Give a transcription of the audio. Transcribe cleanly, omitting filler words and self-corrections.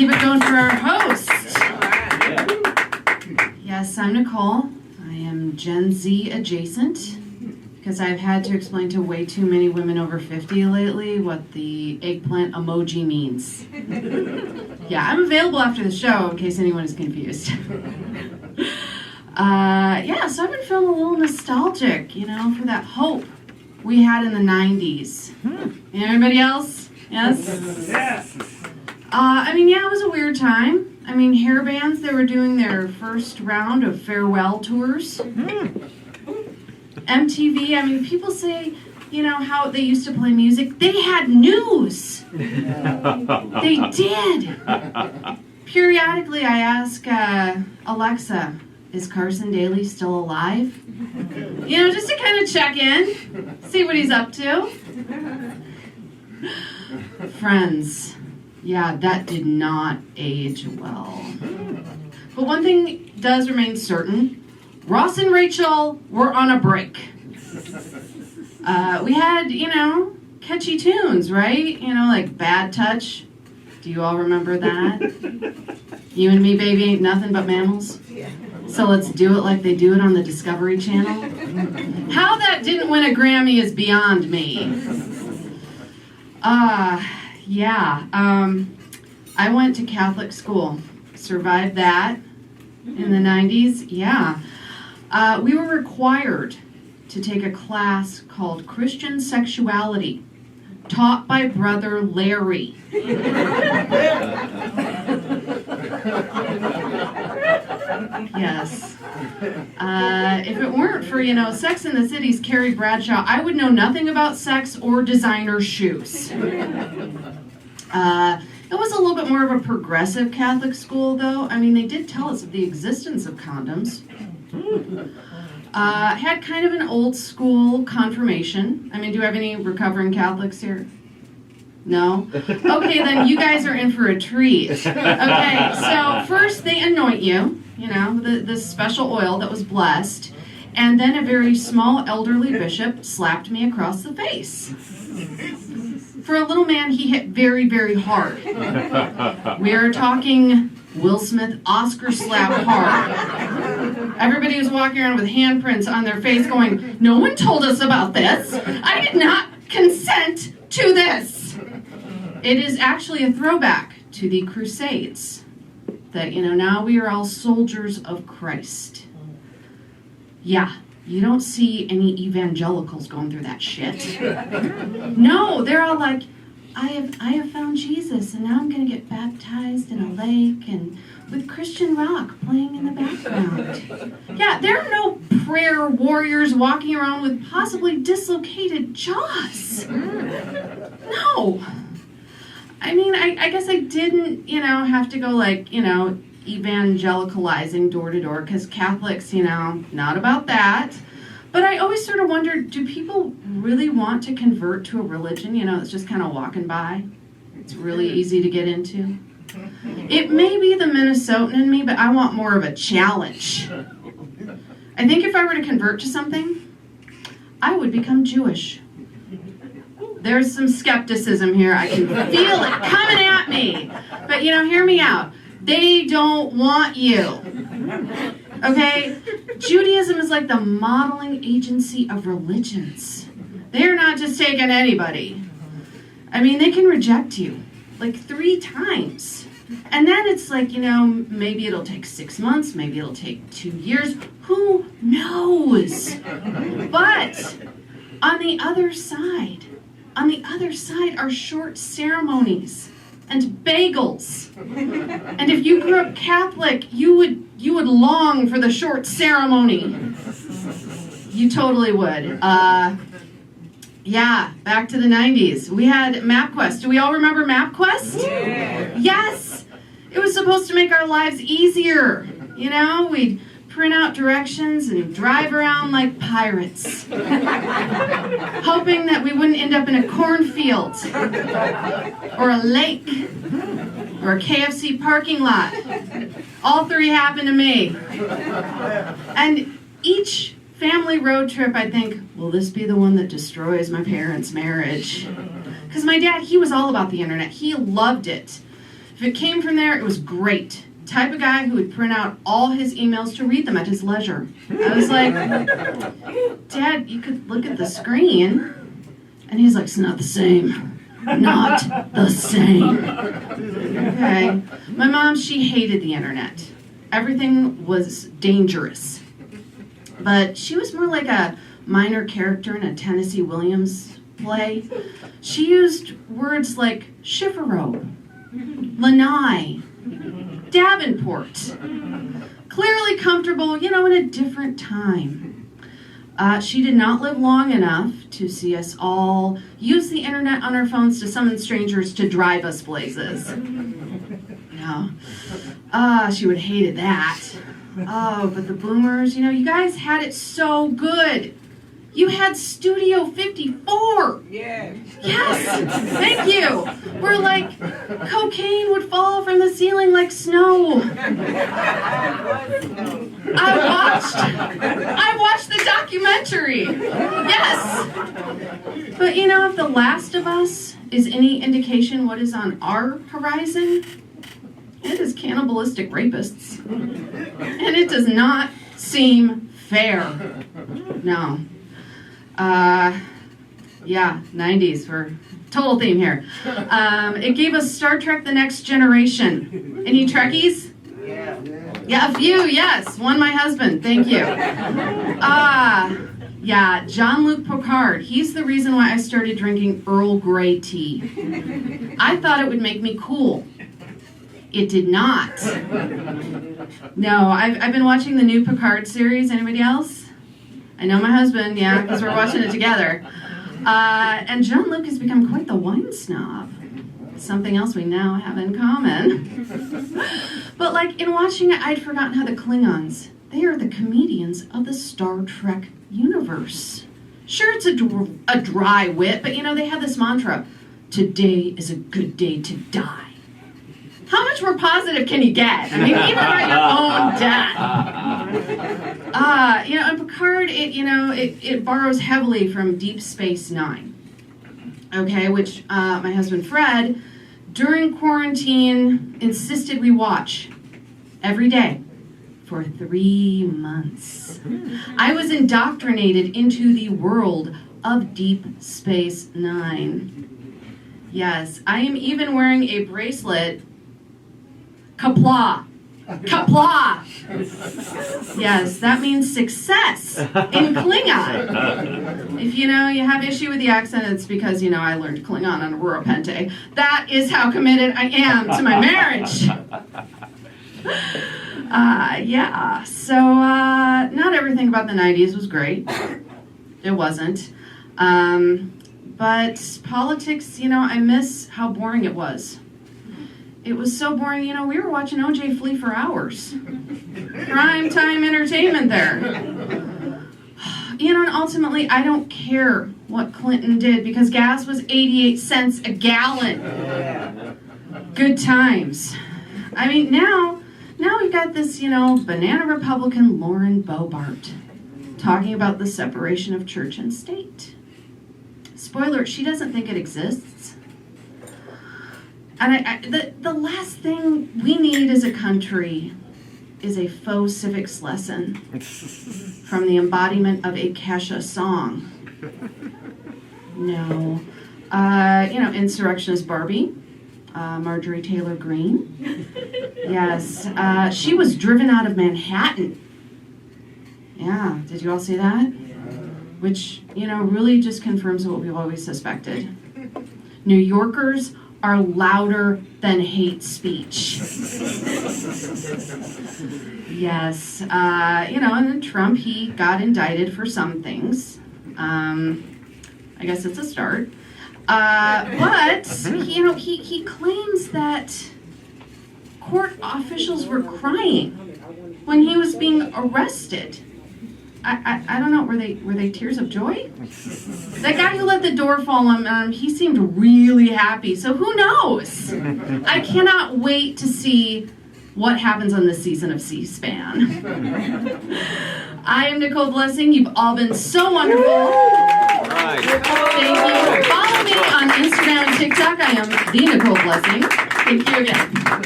keep it going for our host. Yes, I'm Nicole. I am Gen Z adjacent because I've had to explain to way too many women over 50 lately what the eggplant emoji means. Yeah, I'm available after the show in case anyone is confused. So I've been feeling a little nostalgic, for that hope we had in the 90s. Anybody else? Yes? Yes. It was a weird time. Hair bands, they were doing their first round of farewell tours. MTV, people say, how they used to play music. They had news. They did. Periodically, I ask Alexa, is Carson Daly still alive? Just to kind of check in, see what he's up to. Friends. Yeah, that did not age well. But one thing does remain certain. Ross and Rachel were on a break. We had, catchy tunes, right? Like Bad Touch. Do you all remember that? You and me, baby, ain't nothing but mammals. So let's do it like they do it on the Discovery Channel. How that didn't win a Grammy is beyond me. I went to Catholic school. Survived that in the 90s. Yeah. We were required to take a class called Christian Sexuality, taught by Brother Larry. Yes. If it weren't for, Sex and the City's Carrie Bradshaw, I would know nothing about sex or designer shoes. It was a little bit more of a progressive Catholic school, though. They did tell us of the existence of condoms. Had kind of an old school confirmation. Do you have any recovering Catholics here? No? Okay, then you guys are in for a treat. Okay, so first they anoint you, the special oil that was blessed, and then a very small elderly bishop slapped me across the face. For a little man, he hit very, very hard. We are talking Will Smith Oscar slap hard. Everybody was walking around with handprints on their face going, no one told us about this. I did not consent to this. It is actually a throwback to the Crusades. That, now we are all soldiers of Christ. Yeah, you don't see any evangelicals going through that shit. No, they're all like, I have found Jesus, and now I'm going to get baptized in a lake and with Christian rock playing in the background. Yeah, there are no prayer warriors walking around with possibly dislocated jaws. No. I guess I didn't, have to go evangelicalizing door to door, because Catholics, not about that. But I always sort of wondered, do people really want to convert to a religion, that's just kind of walking by? It's really easy to get into. It may be the Minnesotan in me, but I want more of a challenge. I think if I were to convert to something, I would become Jewish. There's some skepticism here. I can feel it coming at me. But, hear me out. They don't want you. Okay? Judaism is like the modeling agency of religions. They're not just taking anybody. They can reject you 3 times. And then it's maybe it'll take 6 months, maybe it'll take 2 years. Who knows? But on the other side are short ceremonies and bagels. And if you grew up Catholic, you would long for the short ceremony. You totally would. Back to the 90s. We had MapQuest. Do we all remember MapQuest? Yeah. Yes! It was supposed to make our lives easier. We'd print out directions and drive around like pirates, hoping that we wouldn't end up in a cornfield or a lake or a KFC parking lot. All 3 happened to me. And each family road trip, I think, will this be the one that destroys my parents' marriage? Because my dad, he was all about the internet. He loved it. If it came from there, it was great. Type of guy who would print out all his emails to read them at his leisure. I was like, Dad, you could look at the screen. And he's like, it's not the same. Not the same. Okay. My mom, she hated the internet. Everything was dangerous. But she was more like a minor character in a Tennessee Williams play. She used words like chiffero, lanai, Davenport. Clearly comfortable, in a different time. She did not live long enough to see us all use the internet on our phones to summon strangers to drive us places. No. She would have hated that. Oh, but the boomers, you guys had it so good. You had Studio 54. Yeah. Yes, thank you. Where like cocaine would fall from the ceiling like snow. I watched the documentary. Yes. But if The Last of Us is any indication what is on our horizon, it is cannibalistic rapists. And it does not seem fair. No. 90s for total theme here. It gave us Star Trek: The Next Generation. Any Trekkies? Yeah, a few, yes. One, my husband. Thank you. Jean-Luc Picard. He's the reason why I started drinking Earl Grey tea. I thought it would make me cool. It did not. No, I've been watching the new Picard series. Anybody else? I know my husband, yeah, because we're watching it together. And Jean-Luc has become quite the wine snob. Something else we now have in common. But in watching it, I'd forgotten how the Klingons, they are the comedians of the Star Trek universe. Sure, it's a dry wit, but they have this mantra, today is a good day to die. How much more positive can you get? I mean, even about your own death. And Picard, it borrows heavily from Deep Space Nine. Okay, which my husband Fred, during quarantine, insisted we watch every day for 3 months. I was indoctrinated into the world of Deep Space Nine. Yes, I am even wearing a bracelet. Kapla. Kapla. Yes, that means success in Klingon. If you have issue with the accent, it's because, I learned Klingon on Aurora Pente. That is how committed I am to my marriage. So not everything about the 90s was great. It wasn't. But politics, I miss how boring it was. It was so boring, we were watching OJ flee for hours. Prime time entertainment there. And ultimately, I don't care what Clinton did because gas was 88 cents a gallon. Good times. I mean, now we've got this, banana Republican Lauren Boebert talking about the separation of church and state. Spoiler, she doesn't think it exists. And the last thing we need as a country is a faux civics lesson from the embodiment of a Kesha song. No. Insurrectionist Barbie, Marjorie Taylor Greene. Yes, she was driven out of Manhattan. Yeah, did you all see that? Which, really just confirms what we've always suspected. New Yorkers are louder than hate speech. Yes, and then Trump, he got indicted for some things. I guess it's a start. But, he claims that court officials were crying when he was being arrested. I don't know, were they tears of joy? That guy who let the door fall on him, he seemed really happy, so who knows? I cannot wait to see what happens on this season of C-SPAN. I am Nicole Blessing. You've all been so wonderful. Right. Thank you. Follow me on Instagram and TikTok. I am the Nicole Blessing. Thank you again.